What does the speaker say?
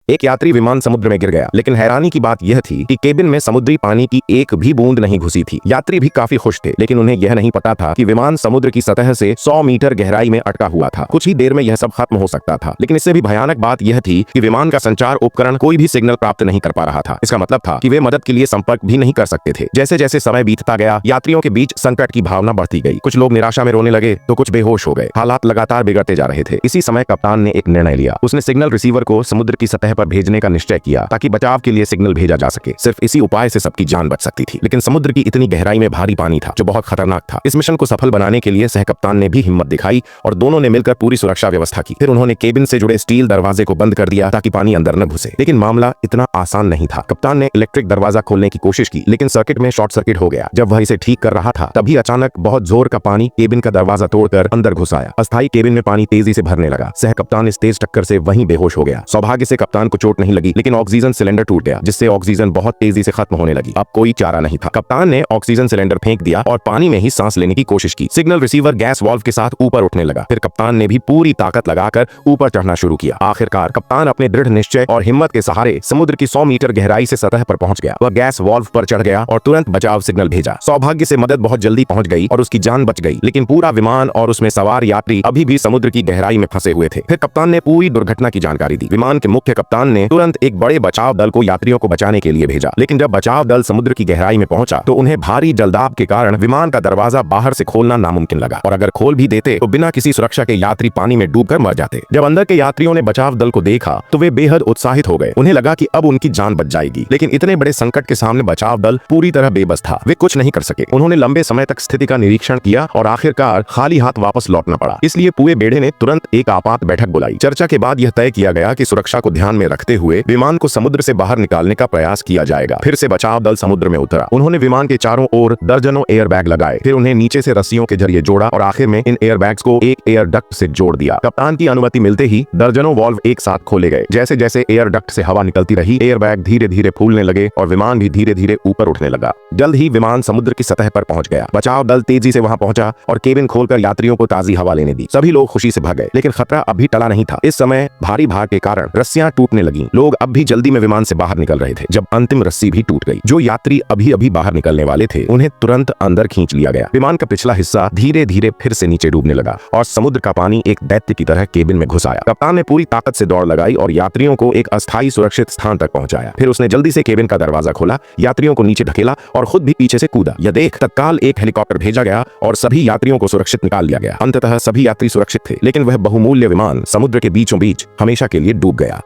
एक यात्री विमान समुद्र में गिर गया, लेकिन हैरानी की बात यह थी कि केबिन में समुद्री पानी की एक भी बूंद नहीं घुसी थी। यात्री भी काफी खुश थे, लेकिन उन्हें यह नहीं पता था कि विमान समुद्र की सतह से 100 मीटर गहराई में अटका हुआ था। कुछ ही देर में यह सब खत्म हो सकता था, लेकिन इससे भी भयानक बात यह थी कि विमान का संचार उपकरण कोई भी सिग्नल प्राप्त नहीं कर पा रहा था। इसका मतलब था कि वे मदद के लिए संपर्क भी नहीं कर सकते थे। जैसे जैसे समय बीतता गया, यात्रियों के बीच संकट की भावना बढ़ती गई। कुछ लोग निराशा में रोने लगे तो कुछ बेहोश हो गए। हालात लगातार बिगड़ते जा रहे थे। इसी समय कप्तान ने एक निर्णय लिया। उसने सिग्नल रिसीवर को समुद्र की सतह पर भेजने का निश्चय किया ताकि बचाव के लिए सिग्नल भेजा जा सके। सिर्फ इसी उपाय से सबकी जान बच सकती थी, लेकिन समुद्र की इतनी गहराई में भारी पानी था जो बहुत खतरनाक था। इस मिशन को सफल बनाने के लिए सह कप्तान ने भी हिम्मत दिखाई और दोनों ने मिलकर पूरी सुरक्षा व्यवस्था की। फिर उन्होंने केबिन से जुड़े स्टील दरवाजे को बंद कर दिया ताकि पानी अंदर न घुसे। लेकिन मामला इतना आसान नहीं था। कप्तान ने इलेक्ट्रिक दरवाजा खोलने की कोशिश की, लेकिन सर्किट में शॉर्ट सर्किट हो गया। जब वह इसे ठीक कर रहा था, तभी अचानक बहुत जोर का पानी केबिन का दरवाजा तोड़कर अंदर घुस आया। अस्थायी केबिन में पानी तेजी से भरने लगा। सह कप्तान इस तेज टक्कर से वहीं बेहोश हो गया। सौभाग्य से कप्तान को चोट नहीं लगी, लेकिन ऑक्सीजन सिलेंडर टूट गया, जिससे ऑक्सीजन बहुत तेजी से खत्म होने लगी। अब कोई चारा नहीं था। कप्तान ने ऑक्सीजन सिलेंडर फेंक दिया और पानी में ही सांस लेने की कोशिश की। सिग्नल रिसीवर गैस वाल्व के साथ ऊपर उठने लगा। फिर कप्तान ने भी पूरी ताकत लगाकर ऊपर चढ़ना शुरू किया। आखिरकार कप्तान अपने दृढ़ निश्चय और हिम्मत के सहारे समुद्र की 100 मीटर गहराई से सतह पर पहुंच गया। वह गैस वाल्व पर चढ़ गया और तुरंत बचाव सिग्नल भेजा। सौभाग्य से मदद बहुत जल्दी पहुंच गई और उसकी जान बच गई, लेकिन पूरा विमान और उसमें सवार यात्री अभी भी समुद्र की गहराई में फंसे हुए थे। फिर कप्तान ने पूरी दुर्घटना की जानकारी दी। विमान के मुख्य कप्तान ने तुरंत एक बड़े बचाव दल को यात्रियों को बचाने के लिए भेजा, लेकिन जब बचाव दल समुद्र की गहराई में पहुंचा तो उन्हें भारी जलदाब के कारण विमान का दरवाजा बाहर से खोलना नामुमकिन लगा, और अगर खोल भी देते तो बिना किसी सुरक्षा के यात्री पानी में डूबकर मर जाते। जब अंदर के यात्रियों ने बचाव दल को देखा तो वे बेहद उत्साहित हो गए। उन्हें लगा कि अब उनकी जान बच जाएगी, लेकिन इतने बड़े संकट के सामने बचाव दल पूरी तरह बेबस था। वे कुछ नहीं कर सके। उन्होंने लंबे समय तक स्थिति का निरीक्षण किया और आखिरकार खाली हाथ वापस लौटना पड़ा। इसलिए पूरे बेड़े ने तुरंत एक आपात बैठक बुलाई। चर्चा के बाद यह तय किया गया कि सुरक्षा को ध्यान में रखते हुए विमान को समुद्र से बाहर निकालने का प्रयास किया जाएगा। फिर से बचाव दल समुद्र में उतरा। उन्होंने विमान के चारों ओर दर्जनों एयरबैग लगाए, फिर उन्हें नीचे से रस्सियों के जरिए जोड़ा और आखिर में इन एयरबैग्स को एक एयर डक्ट से जोड़ दिया। कप्तान की अनुमति मिलते ही दर्जनों वाल्व एक साथ खोले गए। जैसे जैसे एयर डक्ट से हवा निकलती रही, एयरबैग धीरे धीरे फूलने लगे और विमान भी धीरे धीरे ऊपर उठने लगा। जल्द ही विमान समुद्र की सतह पर पहुंच गया। बचाव दल तेजी से वहां पहुंचा और केबिन खोलकर यात्रियों को ताजी हवा लेने दी। सभी लोग खुशी से भाग गए, लेकिन खतरा अभी टला नहीं था। इस समय भारी भार के कारण रस्सियां टूटने लगीं। लोग अब भी जल्दी में विमान से बाहर निकल रहे थे। जब अंतिम रस्सी भी टूट गई, जो यात्री अभी अभी बाहर निकलने वाले थे उन्हें तुरंत अंदर खींच लिया गया। विमान का पिछला हिस्सा धीरे धीरे फिर से नीचे डूबने लगा और समुद्र का पानी एक दैत्य की तरह केबिन में घुस आया। कप्तान ने पूरी ताकत से दौड़ लगाई और यात्रियों को एक अस्थायी सुरक्षित स्थान तक पहुंचाया। फिर उसने जल्दी से केबिन का दरवाजा खोला, यात्रियों को नीचे ढकेला और खुद भी पीछे से कूदा। यह देख तत्काल एक हेलीकॉप्टर भेजा गया और सभी यात्रियों को सुरक्षित निकाल लिया गया। अंततः सभी यात्री सुरक्षित थे, लेकिन वह बहुमूल्य विमान समुद्र के बीचों बीच हमेशा के लिए डूब गया।